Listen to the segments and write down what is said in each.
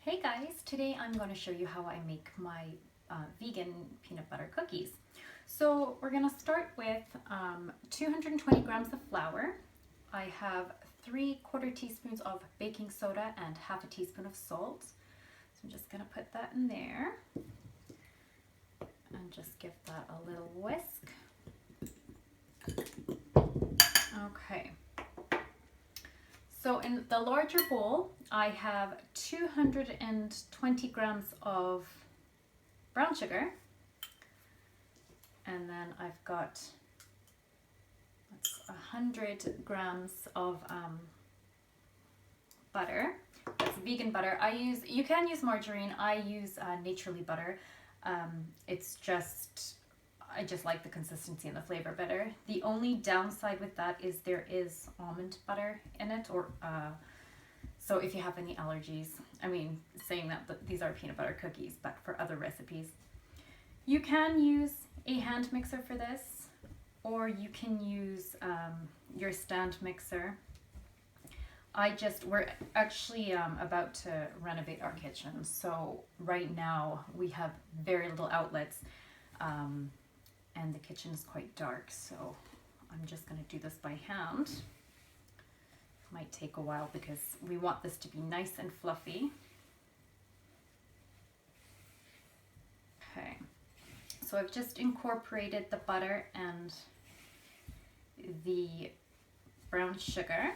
Hey guys, today I'm going to show you how I make my vegan peanut butter cookies. So we're going to start with 220 grams of flour. I have 3/4 teaspoons of baking soda and half a teaspoon of salt. So I'm just going to put that in there and just give that a little whisk. Okay. So in the larger bowl, I have 220 grams of brown sugar, and then I've got 100 grams of butter. That's vegan butter. You can use margarine. I use Naturally butter. I just like the consistency and the flavor better. The only downside with that is there is almond butter in it, so if you have any allergies, saying that these are peanut butter cookies, but for other recipes, you can use a hand mixer for this, or you can use your stand mixer. We're actually about to renovate our kitchen, so right now we have very little outlets. And the kitchen is quite dark, so I'm just going to do this by hand. It might take a while because we want this to be nice and fluffy. Okay, so I've just incorporated the butter and the brown sugar.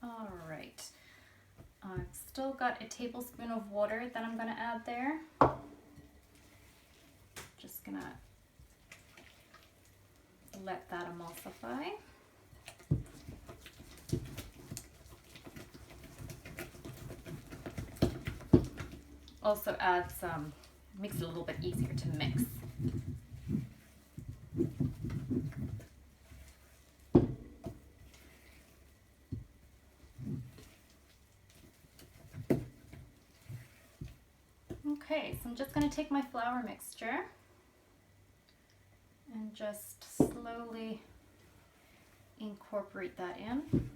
All right, I've still got a tablespoon of water that I'm going to add there. Just going to let that emulsify. Also makes it a little bit easier to mix. Okay, so I'm just going to take my flour mixture and just slowly incorporate that in.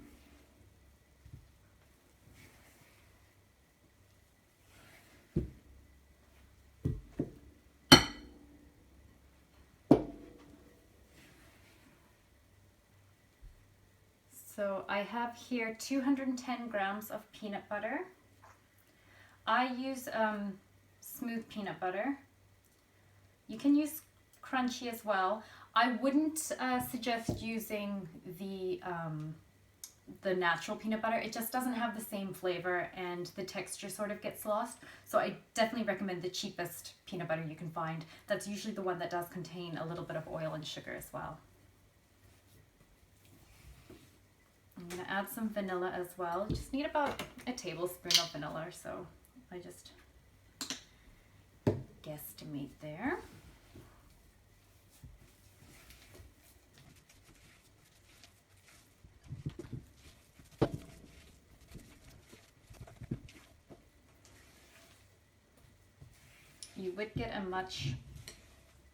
So I have here 210 grams of peanut butter. I use smooth peanut butter. You can use crunchy as well. I wouldn't suggest using the natural peanut butter. It just doesn't have the same flavor and the texture sort of gets lost. So I definitely recommend the cheapest peanut butter you can find. That's usually the one that does contain a little bit of oil and sugar as well. I'm going to add some vanilla as well. You just need about a tablespoon of vanilla, so I just guesstimate there. You would get a much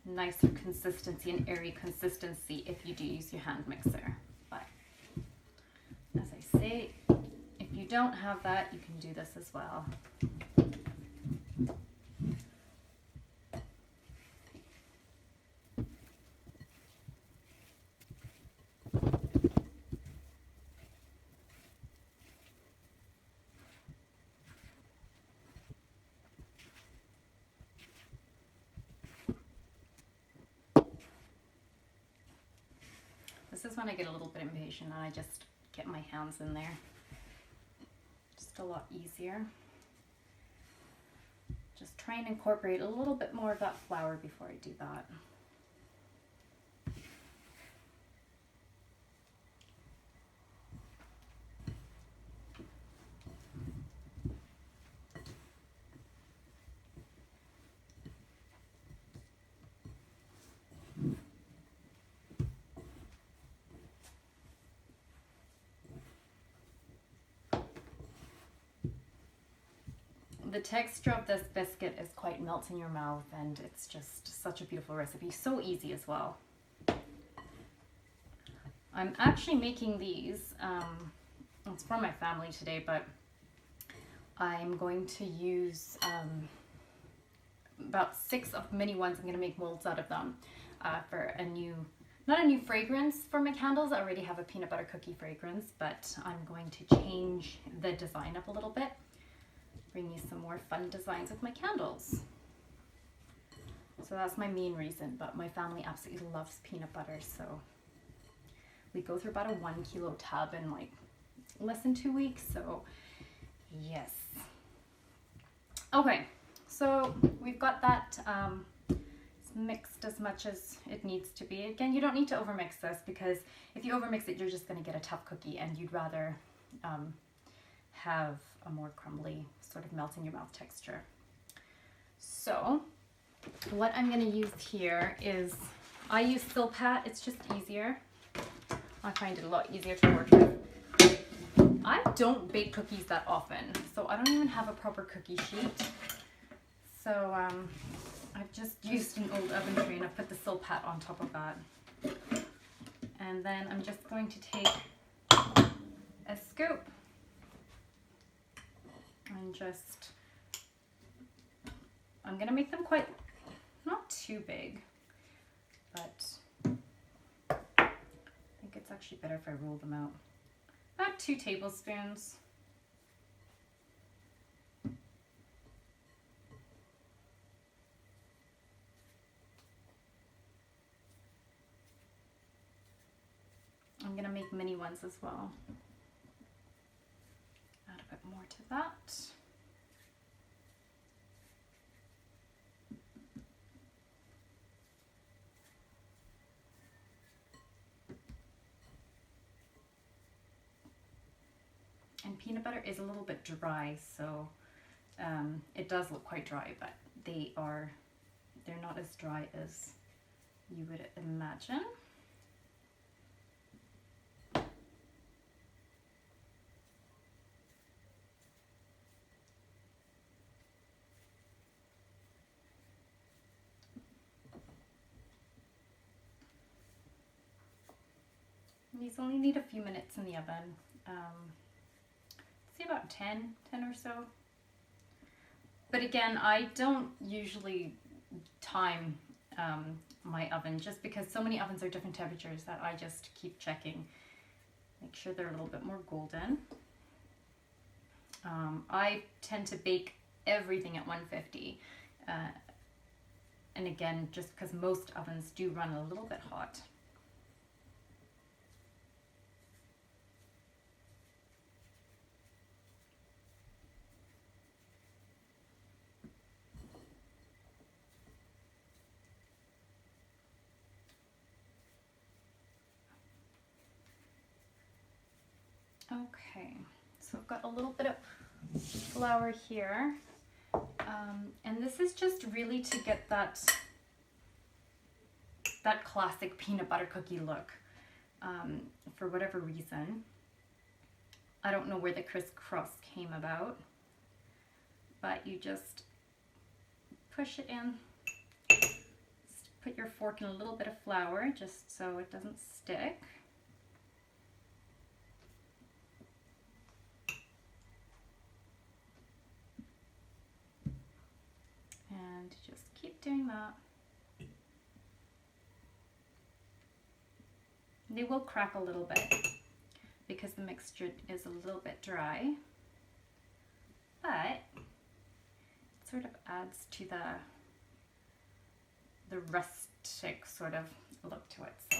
nicer consistency, an airy consistency, if you do use your hand mixer. But as I say, if you don't have that, you can do this as well. This is when I get a little bit impatient and I just get my hands in there. Just a lot easier. Just try and incorporate a little bit more of that flour before I do that. the texture of this biscuit is quite melts in your mouth, and it's just such a beautiful recipe. So easy as well. I'm actually making these, it's for my family today, but I'm going to use about 6 of mini ones. I'm going to make molds out of them for a new, not a new fragrance for my candles. I already have a peanut butter cookie fragrance, but I'm going to change the design up a little bit. Bring you some more fun designs with my candles. So that's my main reason, but my family absolutely loves peanut butter, so we go through about a 1 kilo tub in like less than 2 weeks, so yes. Okay, so we've got that mixed as much as it needs to be. Again, you don't need to overmix this, because if you overmix it, you're just going to get a tough cookie, and you'd rather have a more crumbly sort of melt in your mouth texture. So what I'm going to use here is, I use Silpat. It's just easier. I find it a lot easier to work with. I don't bake cookies that often, so I don't even have a proper cookie sheet. So I've just used an old oven tray, and I've put the Silpat on top of that. And then I'm just going to take a scoop and just, I'm going to make them quite, not too big, but I think it's actually better if I roll them out. About 2 tablespoons. I'm going to make mini ones as well. Add a bit more to that. And peanut butter is a little bit dry, so it does look quite dry, but they're not as dry as you would imagine. These only need a few minutes in the oven. Say about 10 or so. But again, I don't usually time my oven, just because so many ovens are different temperatures that I just keep checking. Make sure they're a little bit more golden. I tend to bake everything at 150. And again, just because most ovens do run a little bit hot. Okay, so I've got a little bit of flour here, and this is just really to get that classic peanut butter cookie look. For whatever reason, I don't know where the crisscross came about, but you just push it in. Just put your fork in a little bit of flour just so it doesn't stick. And just keep doing that. They will crack a little bit because the mixture is a little bit dry, but it sort of adds to the rustic sort of look to it. So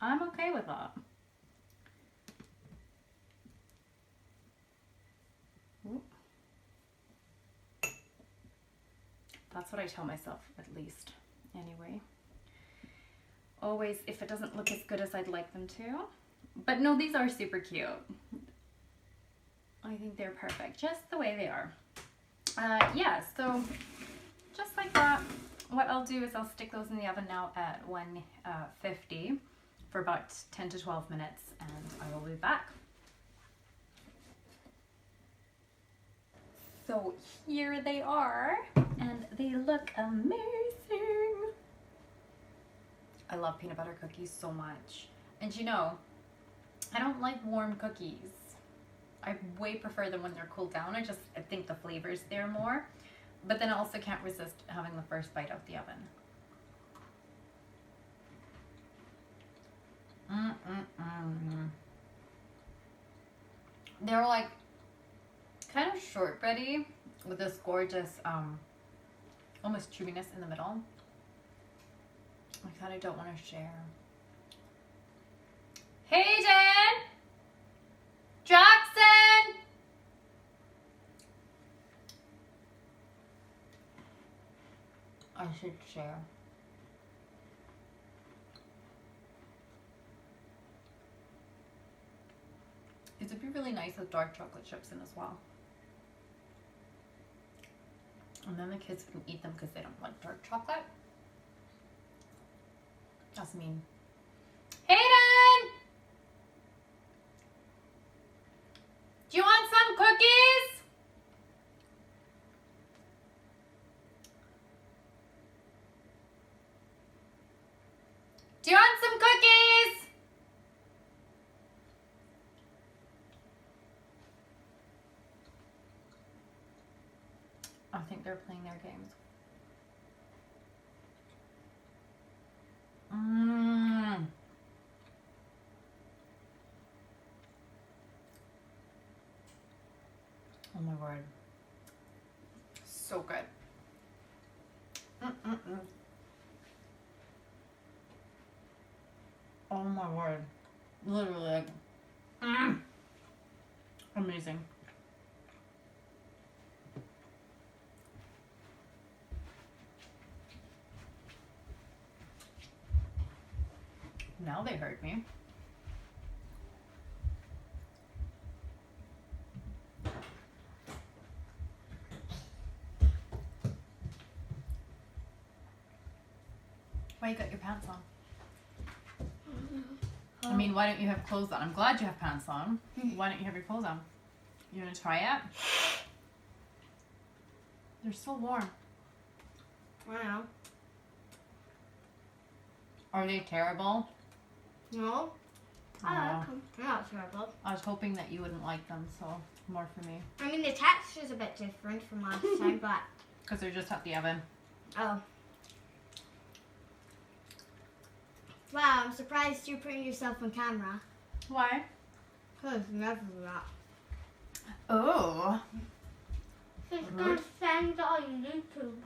I'm okay with that. Ooh. That's what I tell myself, at least, anyway. Always, if it doesn't look as good as I'd like them to. But no, these are super cute. I think they're perfect, just the way they are. Yeah, so just like that, what I'll do is I'll stick those in the oven now at 150 for about 10 to 12 minutes, and I will be back. So here they are, and they look amazing. I love peanut butter cookies so much. And you know, I don't like warm cookies. I way prefer them when they're cooled down. I think the flavor's there more. But then I also can't resist having the first bite out the oven. They're like kind of shortbready with this gorgeous almost chewiness in the middle. I kind of don't want to share. Hayden! Jackson! I should share. It would be really nice with dark chocolate chips in as well. And then the kids can eat them because they don't like dark chocolate. That's mean. Hayden! Do you want some cookies? Do you want some cookies? I think they're playing their games. Oh my word. So good. Oh my word. Literally like, amazing. Now they hurt me. Why you got your pants on? I mean, why don't you have clothes on? I'm glad you have pants on. Why don't you have your clothes on? You want to try it? They're so warm. I know. Are they terrible? No. I like them. They're not terrible. I was hoping that you wouldn't like them, so more for me. I mean, the texture's a bit different from last time, but... Because they're just at the oven. Oh. Wow, I'm surprised you're putting yourself on camera. Why? Because you never do that. Oh. She's going to send it on YouTube.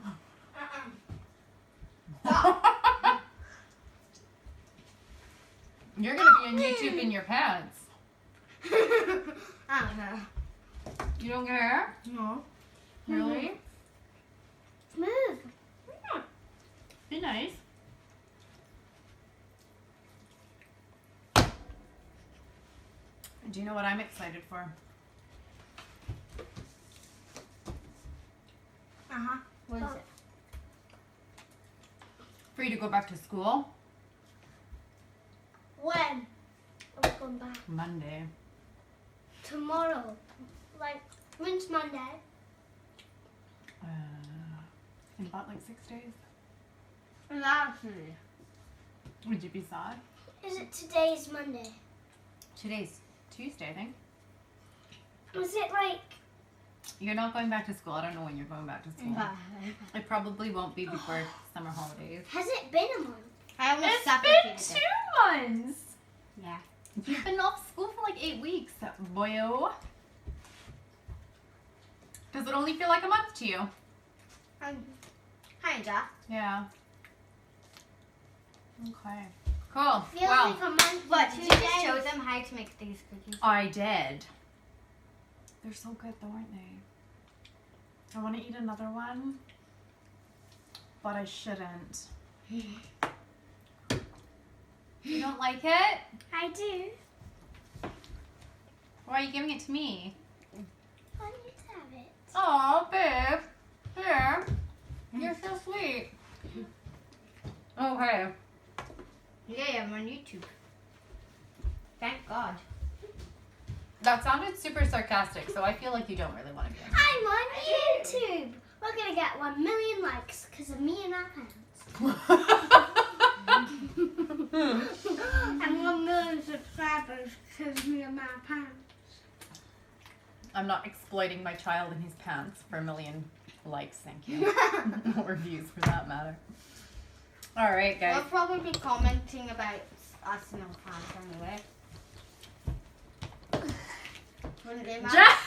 You're going to be on YouTube in your pants. I don't care. You don't care? No. Really? Move. Be nice. Do you know what I'm excited for? What is it? For you to go back to school? When? I'm going back. Monday. Tomorrow. Like, when's Monday? In about like 6 days. Actually. Would you be sad? Is it today's Monday? Today's Tuesday, I think. Was it like... You're not going back to school. I don't know when you're going back to school. It probably won't be before summer holidays. Has it been a month? I almost It's suffocated. been 2 months. Yeah. You've been off school for like 8 weeks, boyo. Does it only feel like a month to you? Kinda. Yeah. Okay. Cool. Feels Well, like a month. But and did 2 you just show days. them how to make these cookies? I did. They're so good though, aren't they? I want to eat another one, but I shouldn't. You don't like it? I do. Why are you giving it to me? I need to have it. Oh, babe. Here. You're so sweet. Okay. Yeah, I'm on YouTube. Thank God. That sounded super sarcastic, so I feel like you don't really want to be on I'm on YouTube. We're gonna get 1 million likes because of me and our pants. And 1 million subscribers because of me and my pants. I'm not exploiting my child in his pants for 1 million likes, thank you. Or views for that matter. Alright, guys. They'll probably be commenting about us in our pants anyway. Wouldn't they, Matt?